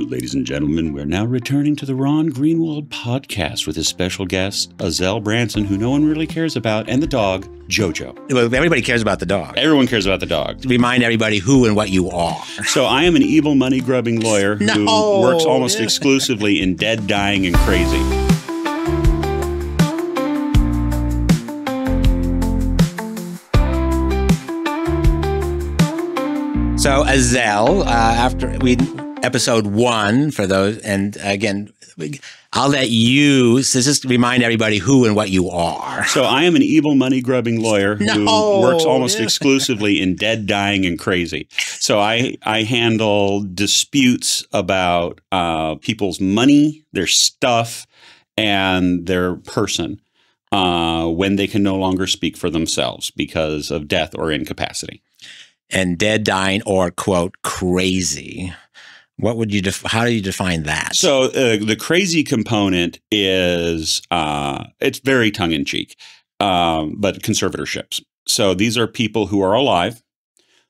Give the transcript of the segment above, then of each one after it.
Ladies and gentlemen, we're now returning to the Ron Greenwald podcast with his special guest, Uzzel Branson, who no one really cares about, and the dog, Jojo. Well, everybody cares about the dog. Everyone cares about the dog. Remind everybody who and what you are. So I am an evil money-grubbing lawyer who works almost exclusively in dead, dying, and crazy. So Uzzell, after episode 1 for those, and again, I'll let you just remind everybody who and what you are. So I am an evil money-grubbing lawyer who works almost exclusively in dead, dying, and crazy. So I handle disputes about people's money, their stuff, and their person when they can no longer speak for themselves because of death or incapacity. And dead, dying, or quote, crazy. What would you how do you define that? So the crazy component is it's very tongue-in-cheek, but conservatorships. So these are people who are alive,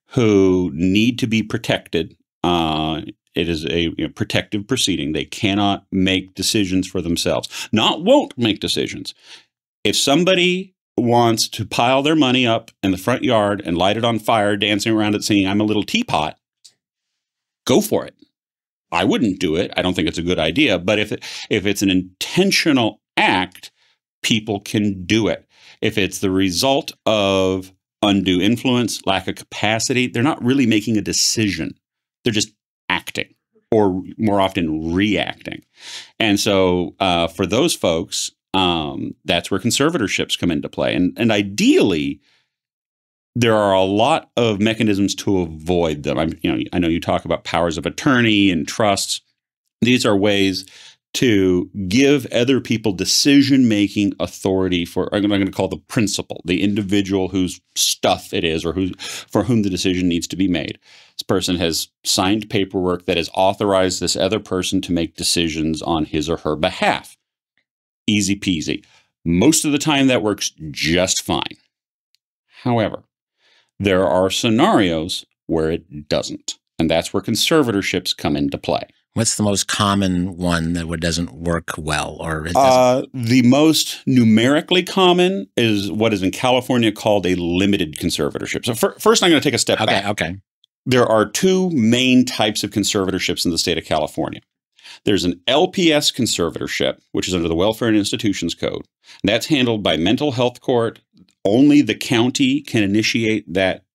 who need to be protected. It is a protective proceeding. They cannot make decisions for themselves. Not won't make decisions. If somebody wants to pile their money up in the front yard and light it on fire, dancing around it singing, "I'm a little teapot," go for it. I wouldn't do it. I don't think it's a good idea. But if it's an intentional act, people can do it. If it's the result of undue influence, lack of capacity, they're not really making a decision. They're just acting, or more often reacting. And so for those folks, that's where conservatorships come into play. And ideally, there are a lot of mechanisms to avoid them. I know you talk about powers of attorney and trusts. These are ways to give other people decision-making authority for, I'm going to call the principal, the individual whose stuff it is or for whom the decision needs to be made. This person has signed paperwork that has authorized this other person to make decisions on his or her behalf. Easy peasy. Most of the time that works just fine. However, there are scenarios where it doesn't, and that's where conservatorships come into play. What's the most common one that doesn't work well, or it doesn't? The most numerically common is what is in California called a limited conservatorship. So first, I'm going to take a step back. Okay. There are two main types of conservatorships in the state of California. There's an LPS conservatorship, which is under the Welfare and Institutions Code. And that's handled by mental health court. Only the county can initiate that.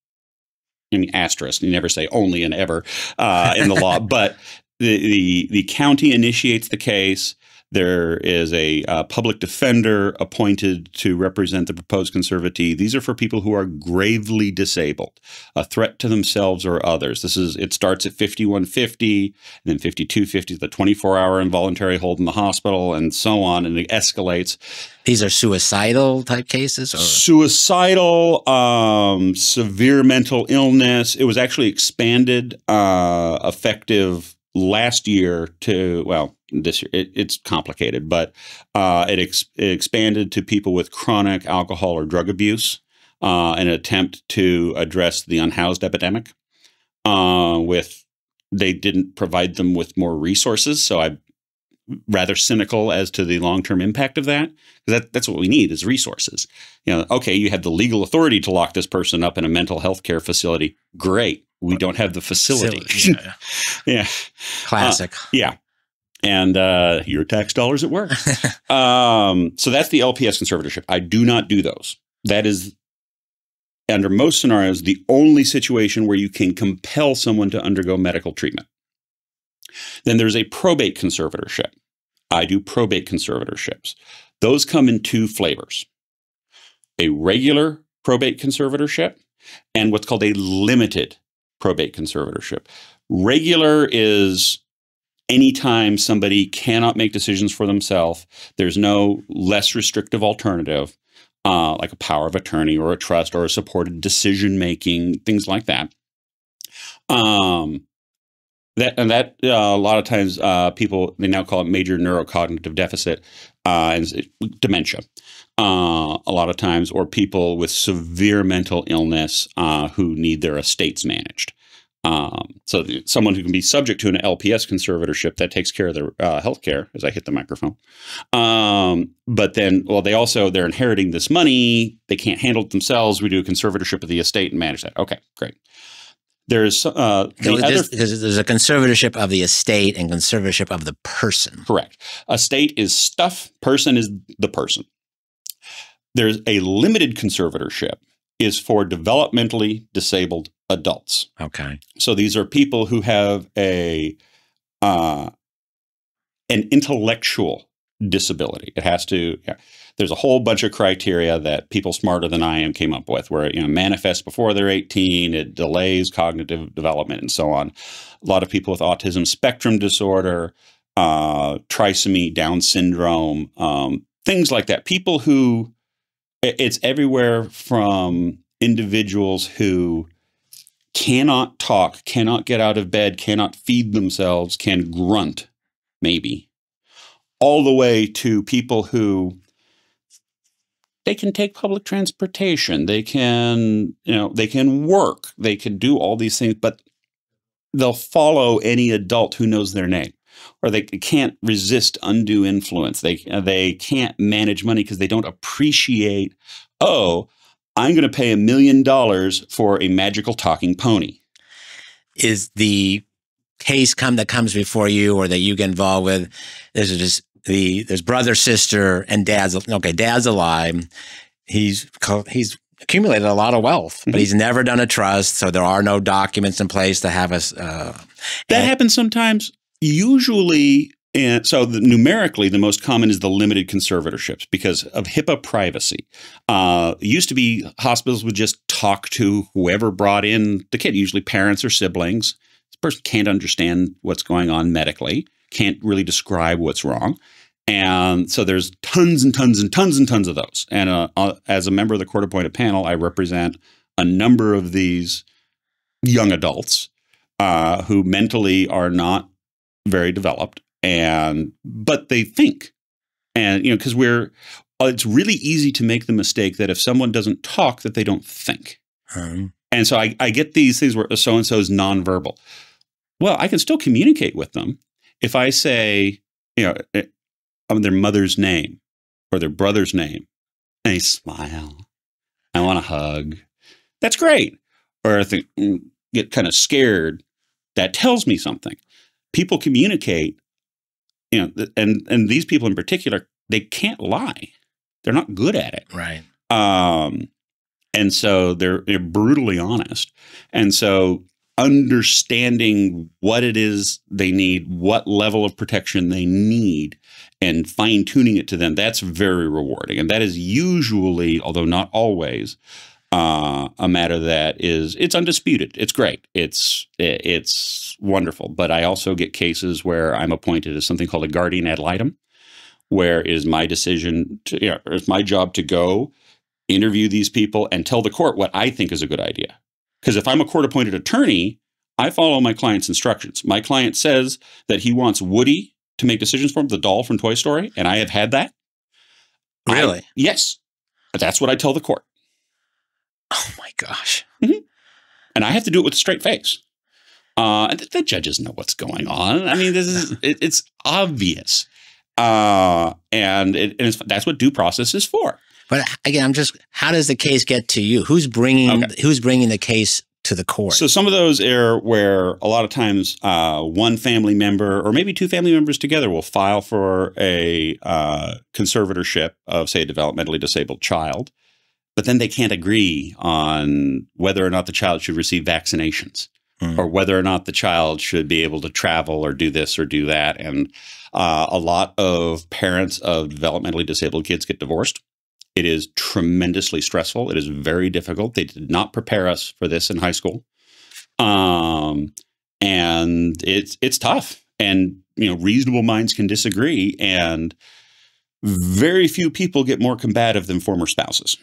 I mean, asterisk, you never say only and ever in the law, but the county initiates the case. There is a public defender appointed to represent the proposed conservatee. These are for people who are gravely disabled, a threat to themselves or others. It starts at 5150, and then 5250 is the 24-hour involuntary hold in the hospital, and so on, and it escalates. These are suicidal type cases? Or? Suicidal, severe mental illness. It was actually expanded effective last year to, well, this year. It's complicated, but it expanded to people with chronic alcohol or drug abuse, an attempt to address the unhoused epidemic. They didn't provide them with more resources, so I'm rather cynical as to the long-term impact of that. That's what we need is resources. Okay, you have the legal authority to lock this person up in a mental health care facility. Great. We don't have the facility. Yeah. Classic. Yeah. And your tax dollars at work. So that's the LPS conservatorship. I do not do those. That is, under most scenarios, the only situation where you can compel someone to undergo medical treatment. Then there's a probate conservatorship. I do probate conservatorships. Those come in two flavors. A regular probate conservatorship and what's called a limited probate conservatorship. Regular is anytime somebody cannot make decisions for themselves, there's no less restrictive alternative, like a power of attorney or a trust or a supported decision-making, things like that. That a lot of times people, they now call it major neurocognitive deficit and dementia. A lot of times, or people with severe mental illness who need their estates managed. So someone who can be subject to an LPS conservatorship that takes care of their health care, as I hit the microphone. But then, well, they're inheriting this money. They can't handle it themselves. We do a conservatorship of the estate and manage that. Okay, great. There's there's a conservatorship of the estate and conservatorship of the person. Correct. Estate is stuff. Person is the person. There's a limited conservatorship is for developmentally disabled adults. Okay. So these are people who have an intellectual disability. It has to, there's a whole bunch of criteria that people smarter than I am came up with, where it manifests before they're 18, it delays cognitive development, and so on. A lot of people with autism spectrum disorder, trisomy, Down syndrome, things like that. People who, it's everywhere from individuals who cannot talk, cannot get out of bed, cannot feed themselves, can grunt, maybe, all the way to people who they can take public transportation, they can, they can work, they can do all these things, but they'll follow any adult who knows their name, or they can't resist undue influence. They can't manage money because they don't appreciate, oh, I'm going to pay $1 million for a magical talking pony. Is the case that comes before you or that you get involved with, there's brother, sister, and dad's alive. He's accumulated a lot of wealth, but he's never done a trust, so there are no documents in place to have us. That happens sometimes. Usually, and so numerically, the most common is the limited conservatorships because of HIPAA privacy. It used to be hospitals would just talk to whoever brought in the kid, usually parents or siblings. This person can't understand what's going on medically, can't really describe what's wrong. And so there's tons and tons and tons and tons of those. And as a member of the court-appointed panel, I represent a number of these young adults who mentally are not very developed, but they think. And, because it's really easy to make the mistake that if someone doesn't talk, that they don't think. And so I get these things where so-and-so is nonverbal. Well, I can still communicate with them if I say, their mother's name or their brother's name, and they smile. I want a hug. That's great. Or if they get kind of scared, that tells me something. People communicate, and these people in particular, they can't lie. They're not good at it. Right. And so they're brutally honest. And so understanding what it is they need, what level of protection they need, and fine-tuning it to them, that's very rewarding. And that is usually, although not always, a matter that it's undisputed. It's great. It's wonderful. But I also get cases where I'm appointed as something called a guardian ad litem, where it is my decision it's my job to go interview these people and tell the court what I think is a good idea. Because if I'm a court-appointed attorney, I follow my client's instructions. My client says that he wants Woody to make decisions for him, the doll from Toy Story, and I have had that. Really? Yes. That's what I tell the court. Oh my gosh. And I have to do it with a straight face. And the judges know what's going on. I mean, it's obvious. And that's what due process is for. But again, how does the case get to you? Who's bringing the case to the court? So some of those are where a lot of times one family member or maybe two family members together will file for a conservatorship of, say, a developmentally disabled child, but then they can't agree on whether or not the child should receive vaccinations or whether or not the child should be able to travel or do this or do that. And a lot of parents of developmentally disabled kids get divorced. It is tremendously stressful. It is very difficult. They did not prepare us for this in high school. And it's tough. And, reasonable minds can disagree. And very few people get more combative than former spouses,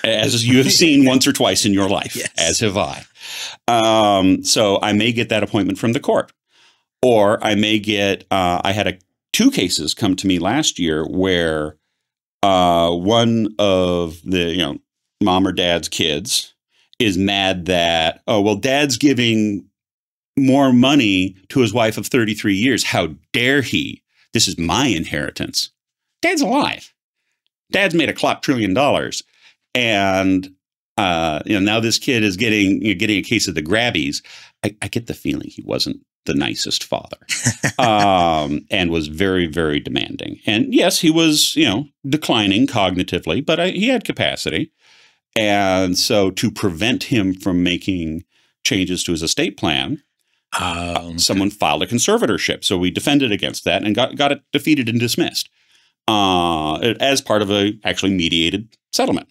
as you have seen once or twice in your life, yes. As have I. So I may get that appointment from the court. Or I may get, I had two cases come to me last year where one of the, mom or dad's kids is mad that, oh, well, dad's giving more money to his wife of 33 years. How dare he? This is my inheritance. Dad's alive. Dad's made $2 trillion. And, now this kid is getting a case of the grabbies. I get the feeling he wasn't the nicest father, and was very, very demanding. And yes, he was, declining cognitively, but he had capacity. And so to prevent him from making changes to his estate plan, someone filed a conservatorship. So we defended against that and got it defeated and dismissed as part of a actually mediated settlement,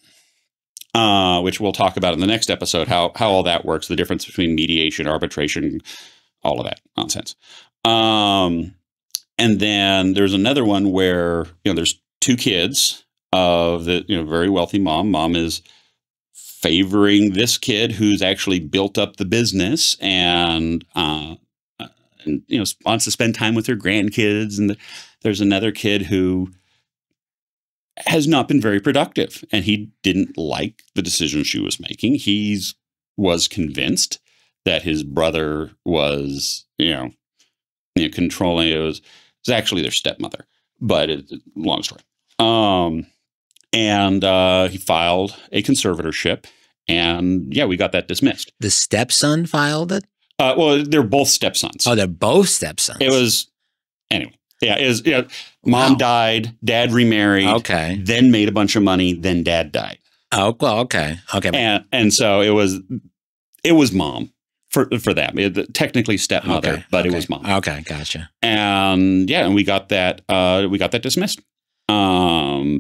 which we'll talk about in the next episode, how all that works, the difference between mediation, arbitration, all of that nonsense. And then there's another one where, there's 2 kids of the, very wealthy mom. Mom is favoring this kid who's actually built up the business and wants to spend time with her grandkids. And there's another kid who has not been very productive, and he didn't like the decision she was making. He was convinced that his brother was, controlling. It was actually their stepmother, but long story. And he filed a conservatorship, and we got that dismissed. The stepson filed it? Well, they're both stepsons. Oh, they're both stepsons. It was, anyway. Yeah, mom died, dad remarried, then made a bunch of money, then dad died. Oh, well, okay. And so it was mom for them. Technically stepmother, but it was mom. Okay, gotcha. And and we got that dismissed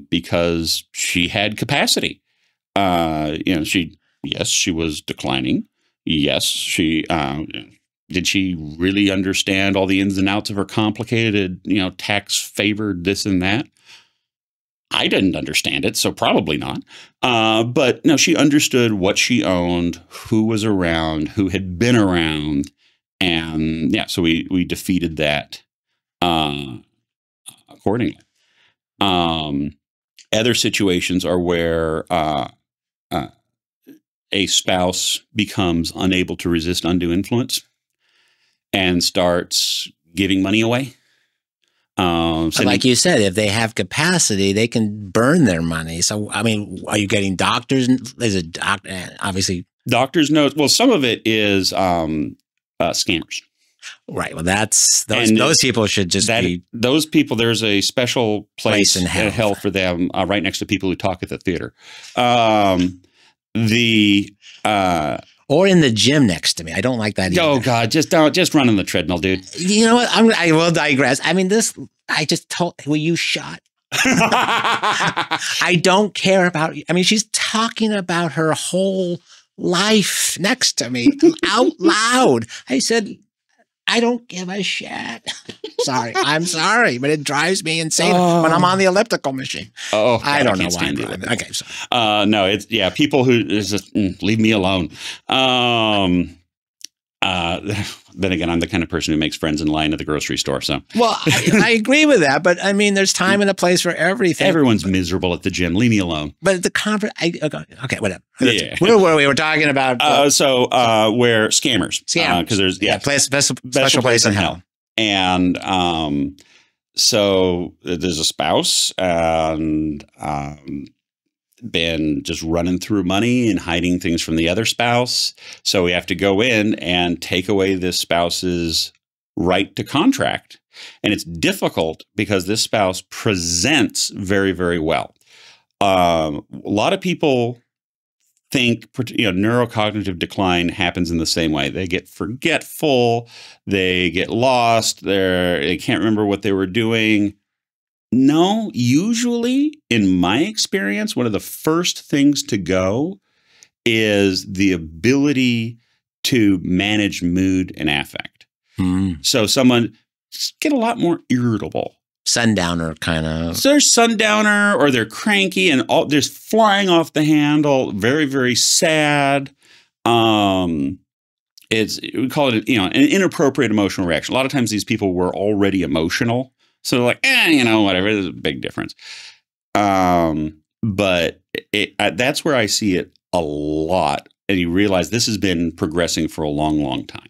because she had capacity. She was declining. Yes, she did she really understand all the ins and outs of her complicated, tax favored this and that? I didn't understand it, so probably not. But no, she understood what she owned, who was around, who had been around. And so we defeated that accordingly. Other situations are where a spouse becomes unable to resist undue influence and starts giving money away. Like you said, if they have capacity, they can burn their money. So, I mean, are you getting doctors? There's a doctor, obviously. Doctors know. Well, some of it is scammers. Right. Well, those people should just be. Those people, there's a special place in hell for them right next to people who talk at the theater. Or in the gym next to me. I don't like that either. Oh God, just run on the treadmill, dude. You know what? I will digress. I mean, I just told, will you shut? I don't care about, she's talking about her whole life next to me out loud. I said, I don't give a shit. Sorry. I'm sorry, but it drives me insane when I'm on the elliptical machine. Oh, God, I don't know why I'm doing it. Okay, sorry. No, it's people who just leave me alone. Then again, I'm the kind of person who makes friends in line at the grocery store. So, well, I agree with that, but there's time and a place for everything. Everyone's miserable at the gym. Leave me alone. But at the conference, okay, whatever. Yeah. Where were we? We're talking about where scammers, because there's special place in hell, and so there's a spouse and been just running through money and hiding things from the other spouse. So we have to go in and take away this spouse's right to contract. And it's difficult because this spouse presents very, very well. A lot of people think neurocognitive decline happens in the same way. They get forgetful, they get lost, they can't remember what they were doing. No, usually, in my experience, one of the first things to go is the ability to manage mood and affect. So someone get a lot more irritable. Sundowner kind of. So they're sundowner, or they're cranky and they're flying off the handle, very, very sad. We call it an inappropriate emotional reaction. A lot of times these people were already emotional. So they're like, whatever. There's a big difference. But that's where I see it a lot and you realize this has been progressing for a long, long time,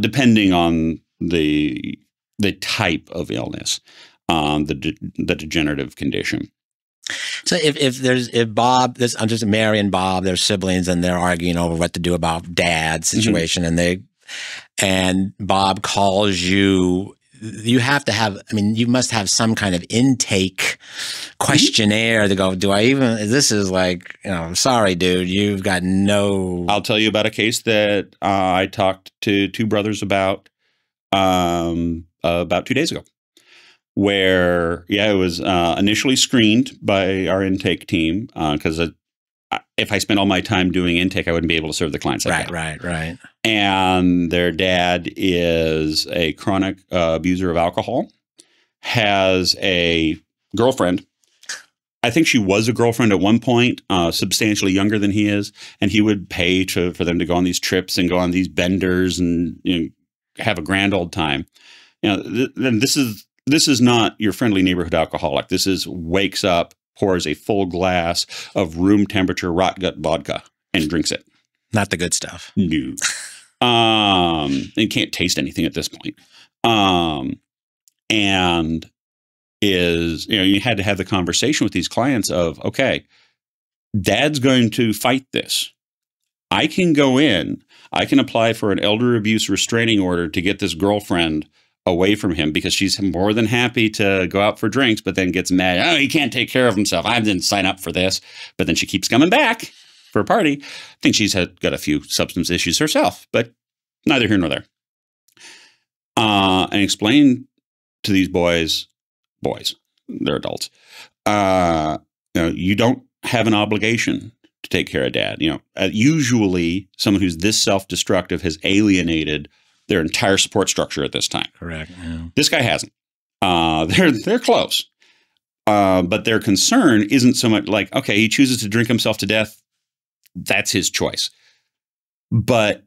depending on the type of illness, the degenerative condition. So if Bob, I'm just Mary and Bob, they're siblings, and they're arguing over what to do about Dad's situation, and Bob calls you. You have to have, I mean, you must have some kind of intake questionnaire to go, do I even, this is like, sorry, dude, you've got no. I'll tell you about a case that I talked to two brothers about 2 days ago, where, it was initially screened by our intake team because if I spent all my time doing intake, I wouldn't be able to serve the clients. Right. And their dad is a chronic abuser of alcohol, has a girlfriend. I think she was a girlfriend at one point, substantially younger than he is, and he would pay for them to go on these trips and go on these benders and have a grand old time. Then this is not your friendly neighborhood alcoholic. This is wakes up, pours a full glass of room temperature rot gut vodka and drinks it. Not the good stuff. No. You can't taste anything at this point. And is, you had to have the conversation with these clients of, okay, Dad's going to fight this. I can go in, I can apply for an elder abuse restraining order to get this girlfriend away from him because she's more than happy to go out for drinks, but then gets mad. Oh, he can't take care of himself. I didn't sign up for this. But then she keeps coming back for a party. I think she's got a few substance issues herself, but neither here nor there. And explain to these boys, they're adults. You don't have an obligation to take care of Dad. Usually someone who's this self-destructive has alienated their entire support structure at this time. Correct. Yeah. This guy hasn't. They're close. But their concern isn't so much like, okay, he chooses to drink himself to death. That's his choice. But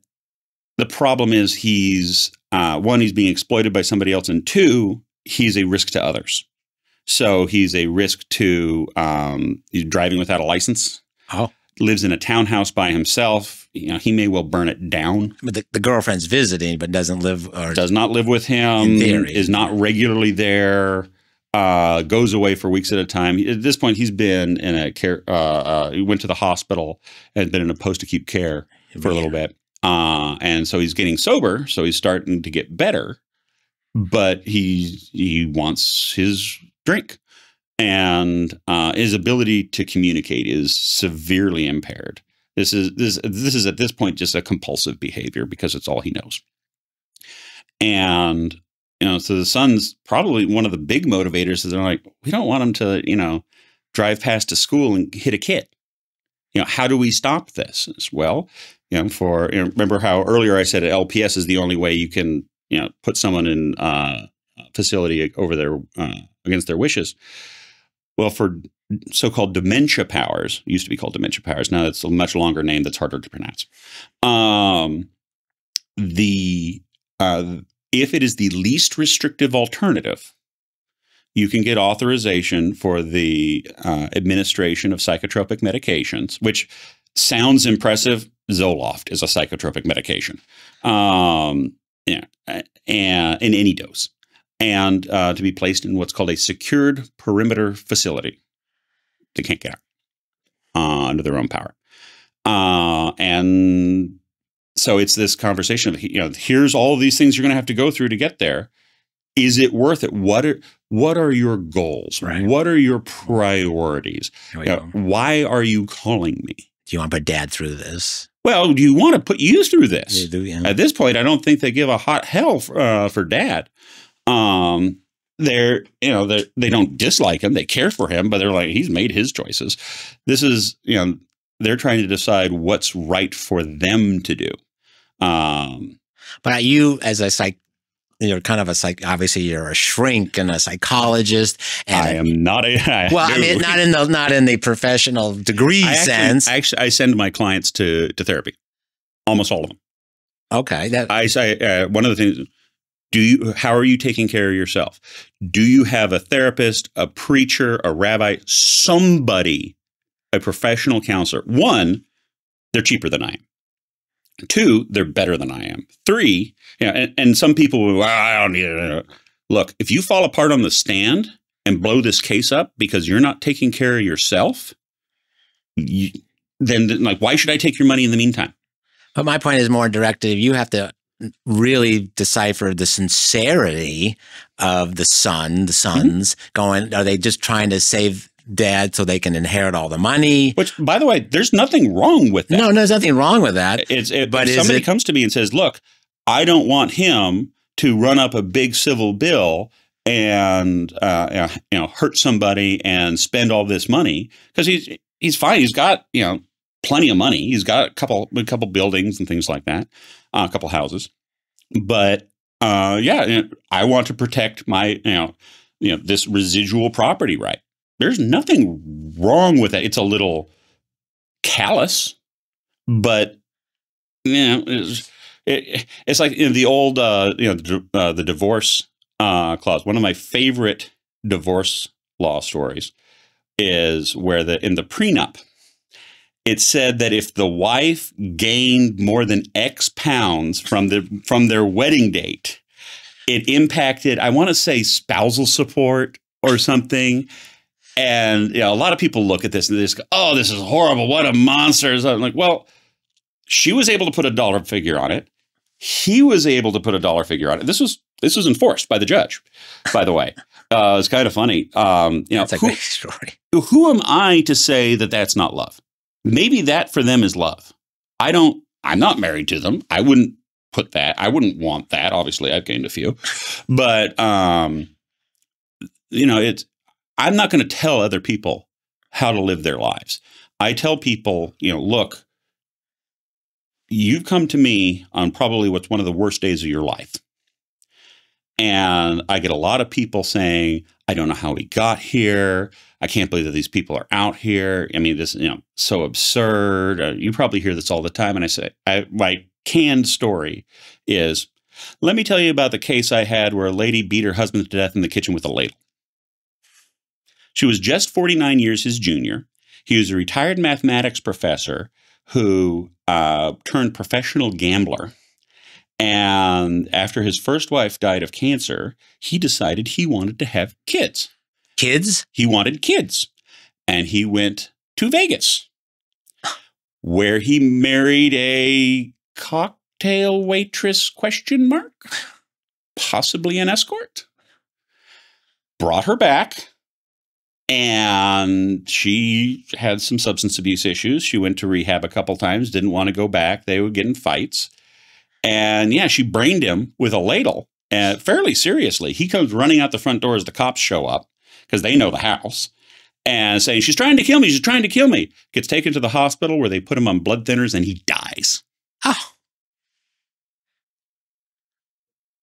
the problem is he's, one, he's being exploited by somebody else. And two, he's a risk to others. So he's a risk to he's driving without a license. Oh. Lives in a townhouse by himself. He may well burn it down. But the girlfriend's visiting, but does not live with him. In theory, is not regularly there. Goes away for weeks at a time. At this point, he's been in a care. He went to the hospital and been in a post-acute care for a little bit. And so he's getting sober. So he's starting to get better. But he wants his drink. And his ability to communicate is severely impaired. This is at this point just a compulsive behavior because it's all he knows. And so the son's probably one of the big motivators is they're like, we don't want him to drive past a school and hit a kid. How do we stop this? Well, remember how earlier I said LPS is the only way you can put someone in a facility over their against their wishes. Well, for so-called dementia powers, used to be called dementia powers. Now it's a much longer name that's harder to pronounce. If it is the least restrictive alternative, you can get authorization for the administration of psychotropic medications, which sounds impressive. Zoloft is a psychotropic medication, and in any dose. And to be placed in what's called a secured perimeter facility. They can't get out under their own power. And so it's this conversation of, here's all of these things you're going to have to go through to get there. Is it worth it? What are your goals? Right. What are your priorities? Why are you calling me? Do you want to put Dad through this? Well, do you want to put you through this? You do, yeah. At this point, I don't think they give a hot hell for Dad. They don't dislike him. They care for him, but they're like, he's made his choices. This is, they're trying to decide what's right for them to do. But you, as a you're kind of obviously you're a shrink and a psychologist. And I am not not in the professional degree sense. I send my clients to therapy, almost all of them. Okay. I say, one of the things, how are you taking care of yourself? Do you have a therapist, a preacher, a rabbi, somebody, a professional counselor? One, they're cheaper than I am. 2, they're better than I am. 3, and some people will, well, I don't need it. Look, if you fall apart on the stand and blow this case up because you're not taking care of yourself, then like, why should I take your money in the meantime? But my point is more directed. You have to really decipher the sincerity of the sons going, are they just trying to save dad so they can inherit all the money? Which, by the way, there's nothing wrong with that. No, there's nothing wrong with that. But if somebody comes to me and says, look, I don't want him to run up a big civil bill and hurt somebody and spend all this money, because he's fine. He's got plenty of money. He's got a couple buildings and things like that, a couple houses. But I want to protect my this residual property right. There's nothing wrong with that. It's a little callous, but it's like the old the divorce clause. One of my favorite divorce law stories is where in the prenup, it said that if the wife gained more than X pounds from their wedding date, it impacted, I want to say, spousal support or something. And a lot of people look at this and they just go, "Oh, this is horrible! What a monster!" I'm like, well, she was able to put a dollar figure on it. He was able to put a dollar figure on it. This was enforced by the judge, by the way. It's kind of funny. That's a great story. Who am I to say that that's not love? Maybe that for them is love. I'm not married to them. I wouldn't put that. I wouldn't want that. Obviously, I've gained a few, but I'm not going to tell other people how to live their lives. I tell people, look, you've come to me on probably what's one of the worst days of your life. And I get a lot of people saying, I don't know how we got here. I can't believe that these people are out here. I mean, this, so absurd. You probably hear this all the time. And I say, my canned story is, let me tell you about the case I had where a lady beat her husband to death in the kitchen with a ladle. She was just 49 years his junior. He was a retired mathematics professor who turned professional gambler. And after his first wife died of cancer, he decided he wanted to have kids. Kids? He wanted kids. And he went to Vegas, where he married a cocktail waitress, ? Possibly an escort. Brought her back. And she had some substance abuse issues. She went to rehab a couple times, didn't want to go back. They would get in fights. And she brained him with a ladle, fairly seriously. He comes running out the front door as the cops show up, because they know the house, and saying, she's trying to kill me. She's trying to kill me. Gets taken to the hospital where they put him on blood thinners and he dies. Oh.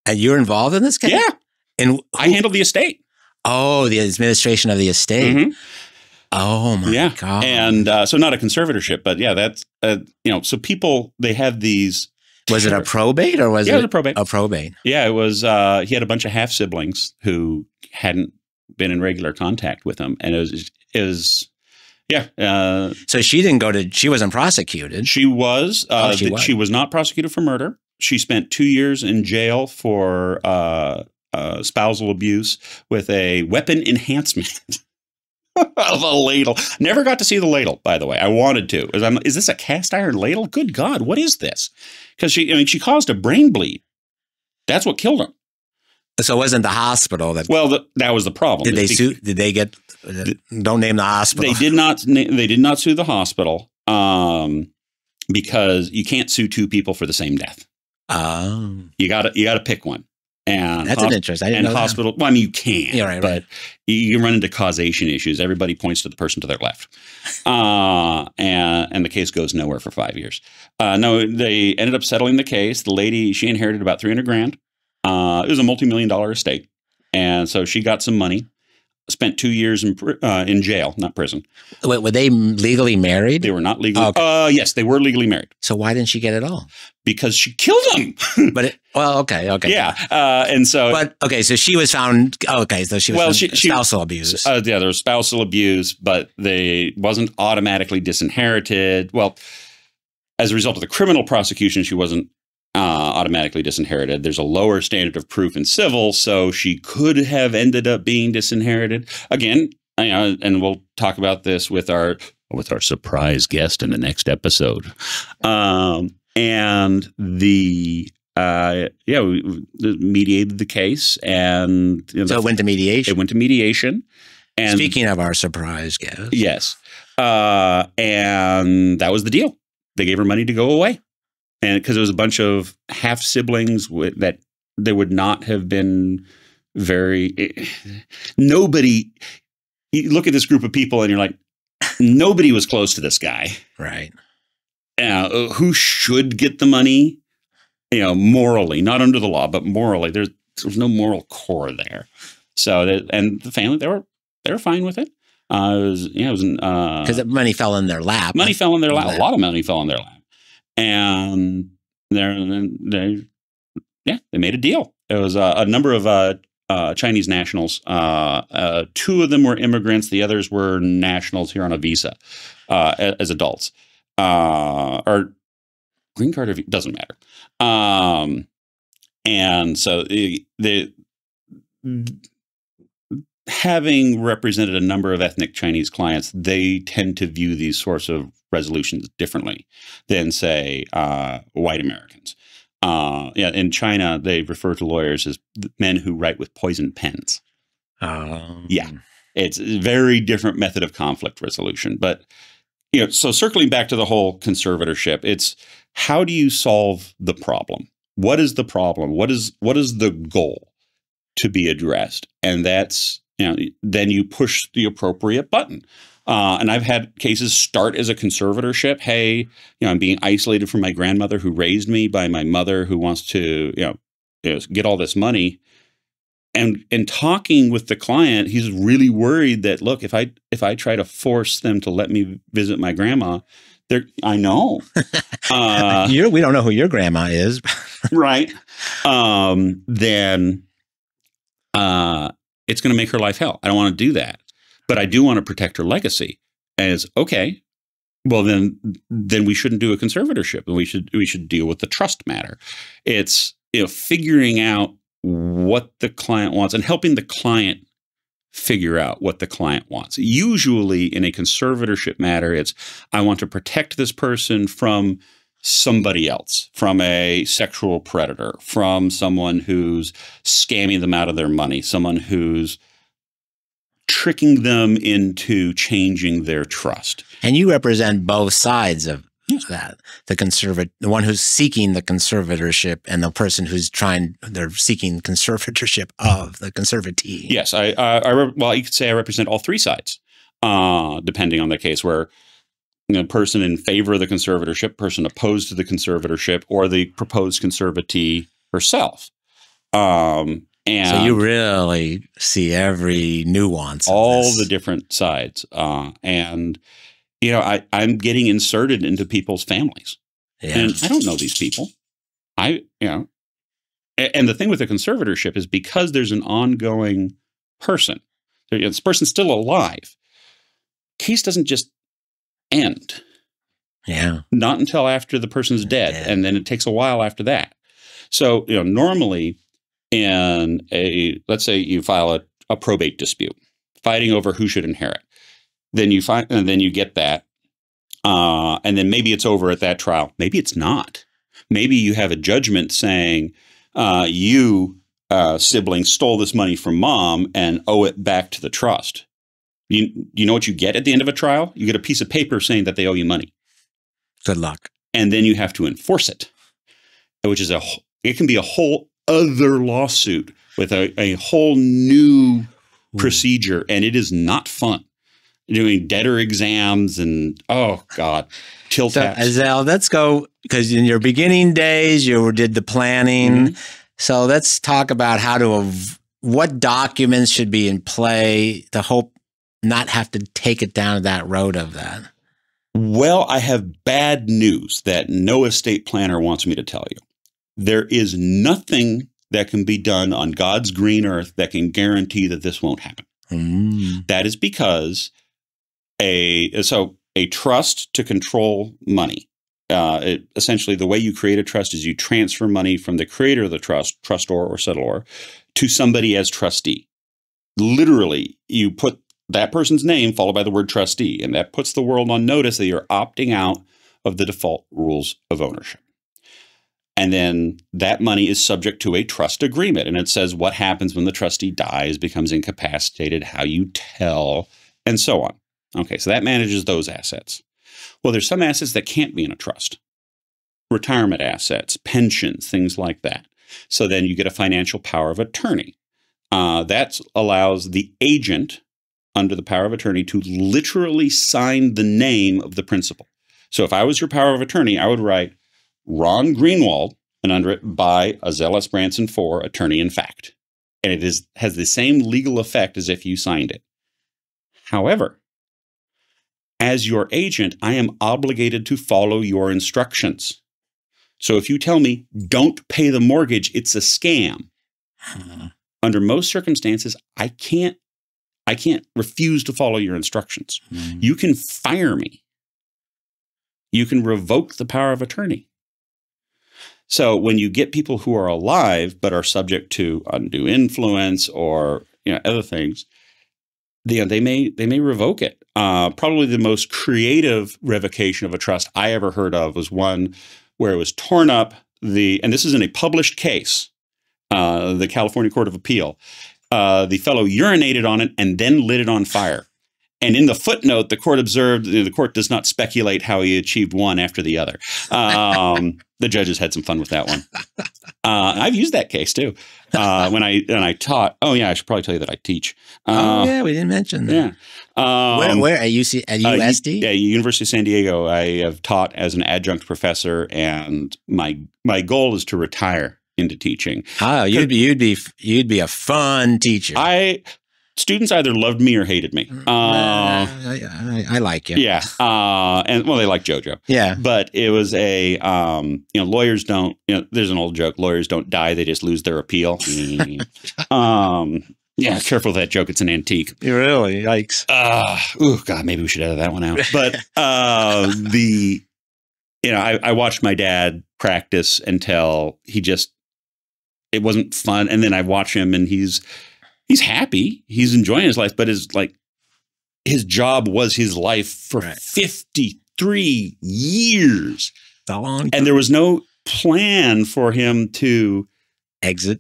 And you're involved in this case? Yeah. And I handled the estate. Oh, the administration of the estate. Mm-hmm. Oh my God. And so not a conservatorship, but that's, so people, they have these. Was it a probate or was it? It was a probate. A probate. Yeah, it was, he had a bunch of half siblings who hadn't been in regular contact with him. And it was so she didn't she wasn't prosecuted. She was. She was not prosecuted for murder. She spent 2 years in jail for spousal abuse with a weapon enhancement of a ladle. Never got to see the ladle, by the way. I wanted to. Is this a cast iron ladle? Good God, what is this? Because she caused a brain bleed. That's what killed him. So it wasn't the hospital that. Well, that was the problem. Did they sue? Did they get? Don't name the hospital. They did not. They did not sue the hospital because you can't sue two people for the same death. Oh, you got to pick one. And that's an interest. I didn't know hospital. Well, I mean, you can, right, but you can run into causation issues. Everybody points to the person to their left, and the case goes nowhere for 5 years. No, they ended up settling the case. The lady, she inherited about $300,000. It was a multi-million-dollar estate, and so she got some money. Spent 2 years in jail, not prison. Wait, were they legally married? They were not legally. Okay. Yes, they were legally married. So why didn't she get it all? Because she killed him. Okay. Yeah, and so. But okay, so she was found. Okay, so she was found spousal abuse. Yeah, there was spousal abuse, but they wasn't automatically disinherited. Well, As a result of the criminal prosecution, she wasn't automatically disinherited. There's a lower standard of proof in civil, so she could have ended up being disinherited. Again, and we'll talk about this with our surprise guest in the next episode. And we mediated the case, and so it went to mediation. It went to mediation. And speaking of our surprise guest, yes, and that was the deal. They gave her money to go away, and because it was a bunch of half siblings that there would not have been nobody. You look at this group of people, and you're like, nobody was close to this guy, right? Who should get the money? Morally, not under the law, but morally, there's no moral core there. So, and the family, they were fine with it. It was because the money fell in their lap. Money fell in their lap. A lot of money fell in their lap, and they made a deal. It was a number of Chinese nationals. 2 of them were immigrants. The others were nationals here on a visa as adults, or green card. Or doesn't matter. And so having represented a number of ethnic Chinese clients, they tend to view these sorts of resolutions differently than, say, white Americans. In China, they refer to lawyers as men who write with poison pens. Yeah, it's a very different method of conflict resolution. But so circling back to the whole conservatorship, it's how do you solve the problem? What is the problem? What is the goal to be addressed? And that's then you push the appropriate button. And I've had cases start as a conservatorship. Hey, I'm being isolated from my grandmother who raised me by my mother who wants to, get all this money. And talking with the client, he's really worried that, look, if I try to force them to let me visit my grandma, I know. We don't know who your grandma is. Right. Then it's going to make her life hell. I don't want to do that. But I do want to protect her legacy. And it's okay. Well, then we shouldn't do a conservatorship, and we should deal with the trust matter. It's figuring out what the client wants and helping the client figure out what the client wants. Usually, in a conservatorship matter, it's I want to protect this person from somebody else, from a sexual predator, from someone who's scamming them out of their money, someone who's tricking them into changing their trust. And you represent both sides of that, the one who's seeking the conservatorship and the person who's they're seeking conservatorship of the conservatee. Yes, well, you could say I represent all 3 sides, depending on the case, where person in favor of the conservatorship, person opposed to the conservatorship, or the proposed conservatee herself. And so you really see every nuance of all this. the different sides. And, I'm getting inserted into people's families. Yeah. And I don't know these people. And the thing with the conservatorship is because there's an ongoing person, this person's still alive, case doesn't just end. Yeah. Not until after the person's dead. And then it takes a while after that. So, normally let's say you file a probate dispute, fighting over who should inherit. Then you get that. And then maybe it's over at that trial. Maybe it's not. Maybe you have a judgment saying, you, sibling, stole this money from mom and owe it back to the trust. You know what you get at the end of a trial? You get a piece of paper saying that they owe you money. Good luck. And then you have to enforce it, which is it can be a whole other lawsuit with a whole new procedure. And it is not fun. Doing debtor exams and, oh God, tilt taps. Uzzell, let's go, because in your beginning days, you did the planning. Mm-hmm. So let's talk about what documents should be in play to hope not have to take it down that road of that. Well, I have bad news that no estate planner wants me to tell you. There is nothing that can be done on God's green earth that can guarantee that this won't happen. Mm. That is because a trust to control money Essentially, the way you create a trust is you transfer money from the creator of the trust, trustor or settlor, to somebody as trustee. Literally, you put that person's name followed by the word trustee, and that puts the world on notice that you're opting out of the default rules of ownership. And then that money is subject to a trust agreement, and it says what happens when the trustee dies, becomes incapacitated, how you tell, and so on. Okay, so that manages those assets. Well, there's some assets that can't be in a trust. Retirement assets, pensions, things like that. So then you get a financial power of attorney. That allows the agent under the power of attorney to literally sign the name of the principal. So if I was your power of attorney, I would write Ron Greenwald, and under it, by Uzzel S. Branson for attorney in fact. And it has the same legal effect as if you signed it. However, as your agent, I am obligated to follow your instructions. So if you tell me, don't pay the mortgage, it's a scam. Under most circumstances, I can't refuse to follow your instructions. You can fire me. You can revoke the power of attorney. So when you get people who are alive but are subject to undue influence or other things, they may revoke it. Probably the most creative revocation of a trust I ever heard of was one where it was torn up. And this is in a published case, the California Court of Appeal. The fellow urinated on it and then lit it on fire. And in the footnote, the court observed the court does not speculate how he achieved one after the other. The judges had some fun with that one. I've used that case too when I taught. Oh yeah, I should probably tell you that I teach. Yeah, we didn't mention that. Yeah. Where at UC at USD? Yeah, University of San Diego. I have taught as an adjunct professor, and my goal is to retire into teaching. Oh, you'd be a fun teacher. Students either loved me or hated me. I like you. Yeah. And they like JoJo. Yeah. But it was lawyers don't, there's an old joke. Lawyers don't die. They just lose their appeal. Yeah. Careful with that joke. It's an antique. Really? Yikes. Oh God, maybe we should edit that one out. But I watched my dad practice until it wasn't fun. And then I watch him and he's happy. He's enjoying his life, but his job was his life for 53 years. That's a long time. And there was no plan for him to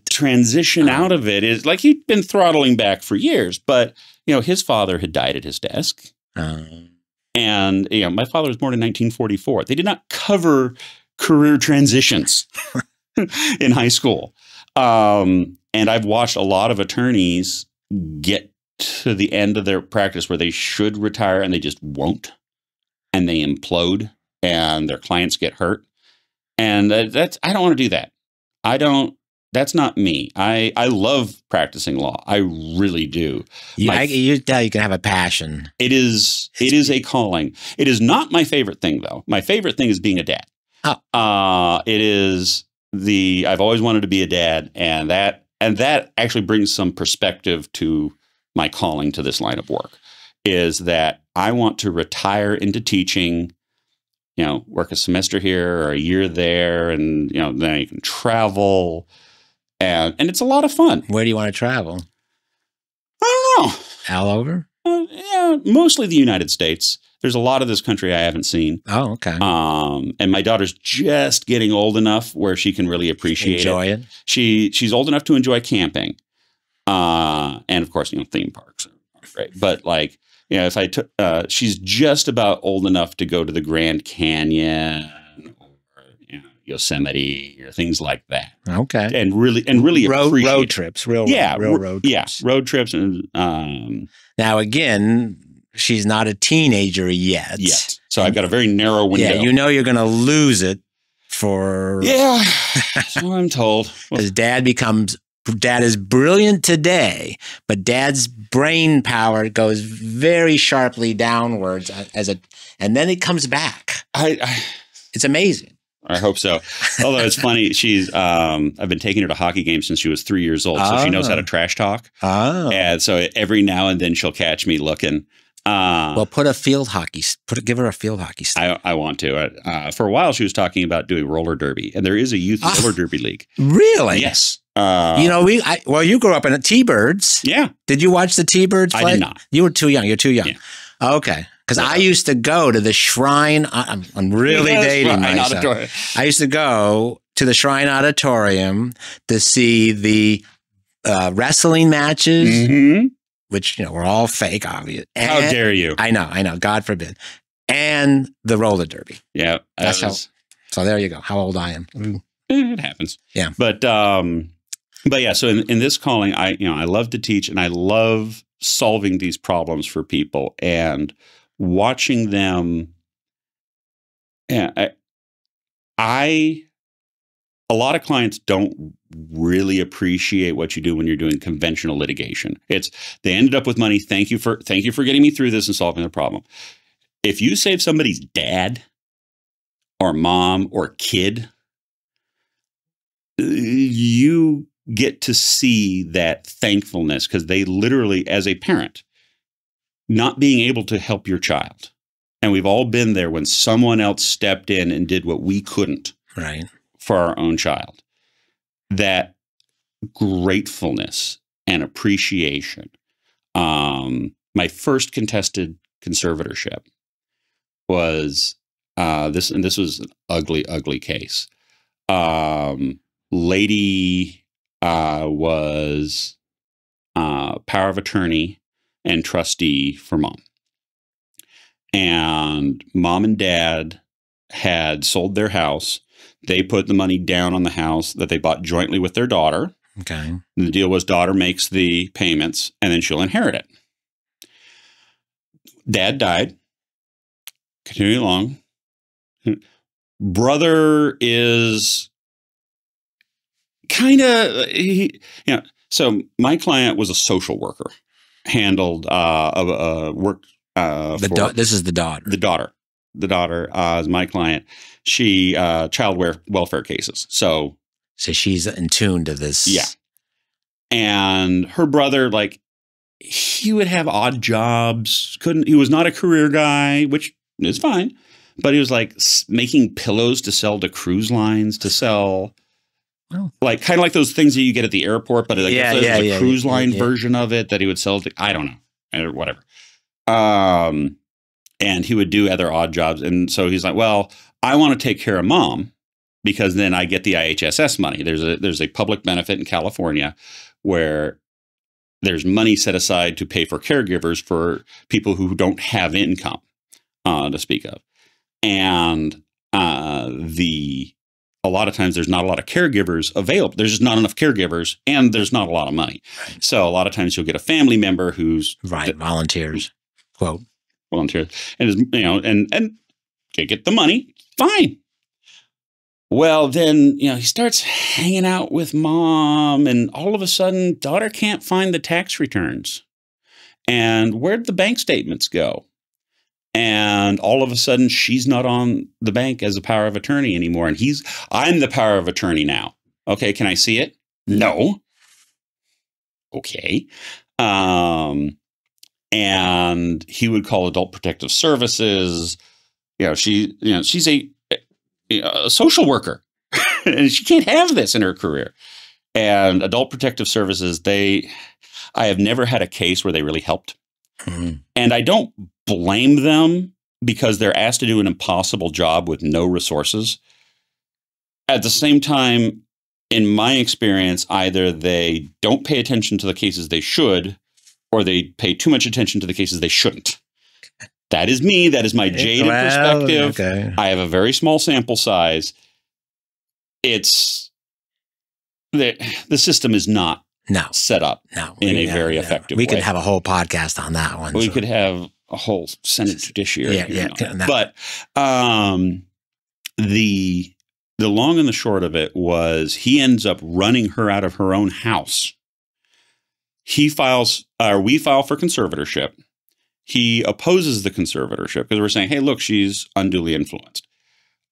transition out of it. It's like he'd been throttling back for years, but his father had died at his desk. And my father was born in 1944. They did not cover career transitions in high school. And I've watched a lot of attorneys get to the end of their practice where they should retire and they just won't. And they implode and their clients get hurt. And I don't want to do that. That's not me. I love practicing law. I really do. You can have a passion. It is a calling. It is not my favorite thing though. My favorite thing is being a dad. It is I've always wanted to be a dad, and that actually brings some perspective to my calling to this line of work, is that I want to retire into teaching, work a semester here or a year there, and, then you can travel, and it's a lot of fun. Where do you want to travel? I don't know. All over? Yeah, mostly the United States. There's a lot of this country I haven't seen. Oh, okay. And my daughter's just getting old enough where she can really enjoy it. She's old enough to enjoy camping. And of course, theme parks are great. But if I took, she's just about old enough to go to the Grand Canyon or Yosemite or things like that. Okay. And really appreciate road trips, real road trips. Yeah, road trips. And now again, she's not a teenager yet. So I've got a very narrow window. Yeah, you're going to lose it for... Yeah, so I'm told. Because dad is brilliant today, but dad's brain power goes very sharply downwards and then it comes back. It's amazing. I hope so. Although it's funny, I've been taking her to hockey games since she was 3 years old, so she knows how to trash talk. And so every now and then she'll catch me looking. Well, give her a field hockey stick. I want to. For a while, she was talking about doing roller derby, and there is a youth roller derby league. Really? Yes. You grew up in the T-Birds. Yeah. Did you watch the T-Birds play? I did not. You were too young. You're too young. Yeah. Okay. Because I used to go to the Shrine. I'm really dating myself. I used to go to the Shrine Auditorium to see the wrestling matches, which were all fake, obvious. How dare you? I know. God forbid. And the roller derby. Yeah. So there you go. How old I am. It happens. Yeah. But yeah. So in this calling, I love to teach, and I love solving these problems for people and watching them. A lot of clients don't really appreciate what you do when you're doing conventional litigation. They ended up with money. Thank you for getting me through this and solving the problem. If you save somebody's dad or mom or kid, you get to see that thankfulness, because they literally, as a parent, not being able to help your child. And we've all been there when someone else stepped in and did what we couldn't for our own child. That gratefulness and appreciation. My first contested conservatorship was this was an ugly, ugly case. Lady was power of attorney and trustee for mom. And mom and dad had sold their house. They put the money down on the house that they bought jointly with their daughter. Okay. And the deal was daughter makes the payments and then she'll inherit it. Dad died. Continuing along. Brother is kind of, so my client was a social worker, handled work. This is the daughter. The daughter is my client. She child welfare cases. So she's in tune to this. Yeah. And her brother, he would have odd jobs. He was not a career guy, which is fine. But he was making pillows to sell to cruise lines, to sell kind of like those things that you get at the airport, but there's a cruise line version of it that he would sell to, I don't know, or whatever. And he would do other odd jobs. And so he's like, well, I want to take care of mom because then I get the IHSS money. There's a public benefit in California where there's money set aside to pay for caregivers for people who don't have income to speak of. And a lot of times there's not a lot of caregivers available. There's just not enough caregivers and there's not a lot of money. So a lot of times you'll get a family member who's volunteers, quote. Volunteers, and is and get the money, fine. Well, then he starts hanging out with mom, and all of a sudden, daughter can't find the tax returns, and where'd the bank statements go? And all of a sudden, she's not on the bank as a power of attorney anymore, and I'm the power of attorney now. Okay, can I see it? No. Okay. And he would call Adult Protective Services. She's a social worker, and she can't have this in her career. And Adult Protective Services, I have never had a case where they really helped. Mm-hmm. And I don't blame them because they're asked to do an impossible job with no resources. At the same time, in my experience, either they don't pay attention to the cases they should, or they pay too much attention to the cases they shouldn't. That is me. That is my jaded perspective. Okay. I have a very small sample size. It's the system is not set up in a very effective way. We could have a whole podcast on that one. We could have a whole Senate judiciary. But the long and the short of it was he ends up running her out of her own house. We file for conservatorship. He opposes the conservatorship because we're saying, hey, look, she's unduly influenced.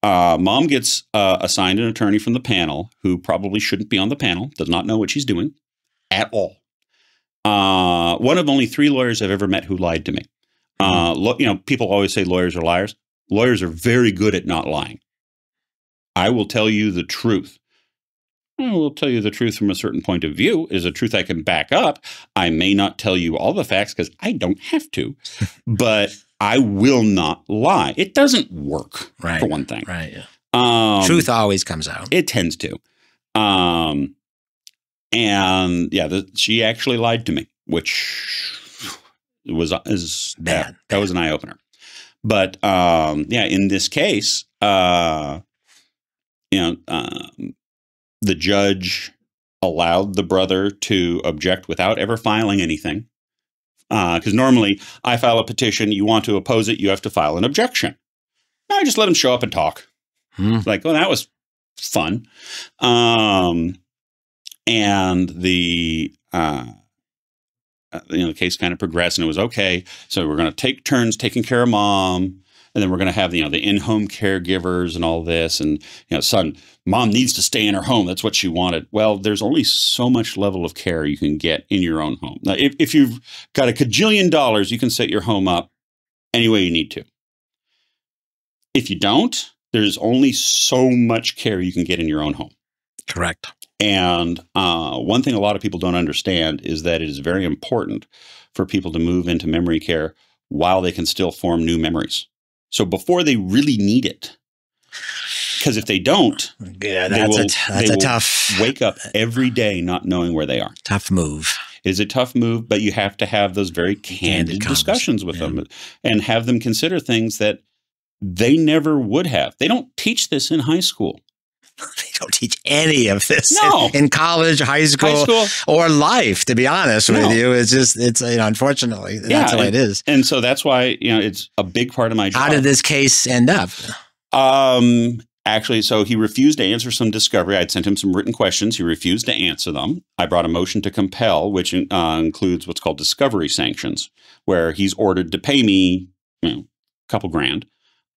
Mom gets assigned an attorney from the panel who probably shouldn't be on the panel, does not know what she's doing at all. One of only 3 lawyers I've ever met who lied to me. People always say lawyers are liars. Lawyers are very good at not lying. I will tell you the truth. I will tell you the truth from a certain point of view. Is a truth I can back up. I may not tell you all the facts because I don't have to, but I will not lie. It doesn't work, for one thing. Right. Yeah. Truth always comes out. It tends to. She actually lied to me, which was bad. That was an eye opener. But in this case, the judge allowed the brother to object without ever filing anything. Because normally I file a petition, you want to oppose it, you have to file an objection. I just let him show up and talk. Like, well, that was fun. And the case kind of progressed and it was okay. So we're going to take turns taking care of mom. And then we're going to have, the in-home caregivers and all this. And, son, mom needs to stay in her home. That's what she wanted. Well, there's only so much level of care you can get in your own home. Now, if you've got $1 kajillion, you can set your home up any way you need to. If you don't, there's only so much care you can get in your own home. Correct. And one thing a lot of people don't understand is that it is very important for people to move into memory care while they can still form new memories. So before they really need it, because if they don't, they will tough wake up every day not knowing where they are. Tough move. It is a tough move, but you have to have those very candid discussions with them and have them consider things that they never would have. They don't teach this in high school. They don't teach any of this no. in college, high school, or life, to be honest with you. It's just, unfortunately, that's the way it is. And so that's why, it's a big part of my job. How did this case end up? Actually, so he refused to answer some discovery. I'd sent him some written questions. He refused to answer them. I brought a motion to compel, which includes what's called discovery sanctions, where he's ordered to pay me, a couple grand.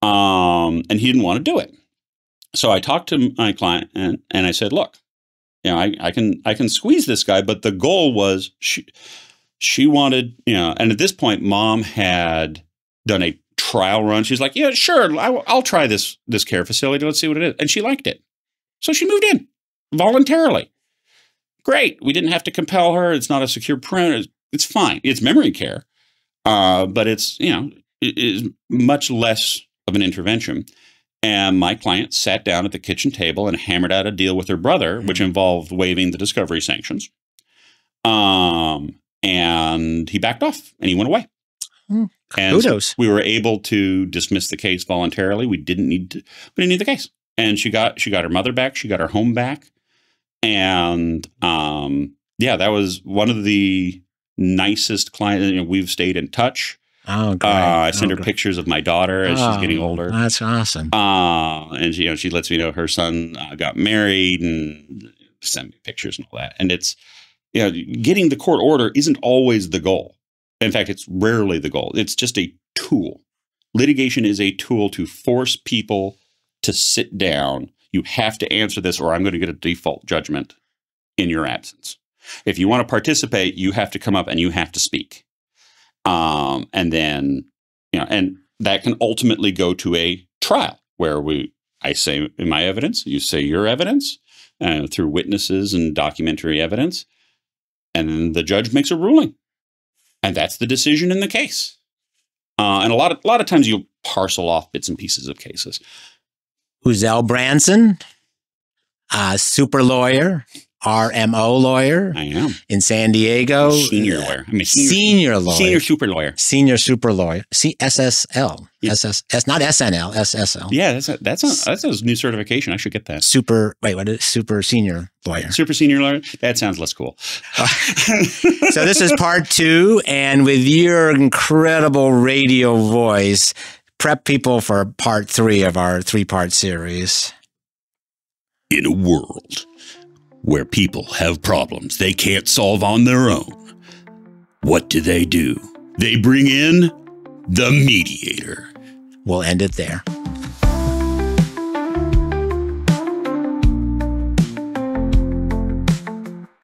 And he didn't want to do it. So I talked to my client and I said, look, I can squeeze this guy, but the goal was she wanted, and at this point, mom had done a trial run. She's like, yeah, sure. I'll try this care facility. Let's see what it is. And she liked it. So she moved in voluntarily. Great. We didn't have to compel her. It's not a secure perimeter. It's fine. It's memory care. But it's, it is much less of an intervention. And my client sat down at the kitchen table and hammered out a deal with her brother, which involved waiving the discovery sanctions. And he backed off and he went away. And kudos. We were able to dismiss the case voluntarily. We didn't need the case. And she got her mother back. She got her home back. And that was one of the nicest clients. We've stayed in touch. Oh, great. I send her pictures of my daughter as she's getting older. That's awesome. And she lets me know her son got married and send me pictures and all that. And it's, getting the court order isn't always the goal. In fact, it's rarely the goal. It's just a tool. Litigation is a tool to force people to sit down. You have to answer this or I'm going to get a default judgment in your absence. If you want to participate, you have to come up and you have to speak. And then, and that can ultimately go to a trial where I say my evidence, you say your evidence, through witnesses and documentary evidence, and then the judge makes a ruling, and that's the decision in the case. And a lot of times you'll parcel off bits and pieces of cases. Uzell Branson, super lawyer. RMO lawyer. I am. In San Diego. Senior lawyer. I'm a senior lawyer. Senior super lawyer. Senior super lawyer. SSL. Yeah. SS, not SNL, SSL. Yeah, that's a new certification. I should get that. Super senior lawyer. Super senior lawyer? That sounds less cool. So this is part 2, and with your incredible radio voice, prep people for part 3 of our 3-part series. In a world where people have problems they can't solve on their own, what do? They bring in the Mediator. We'll end it there.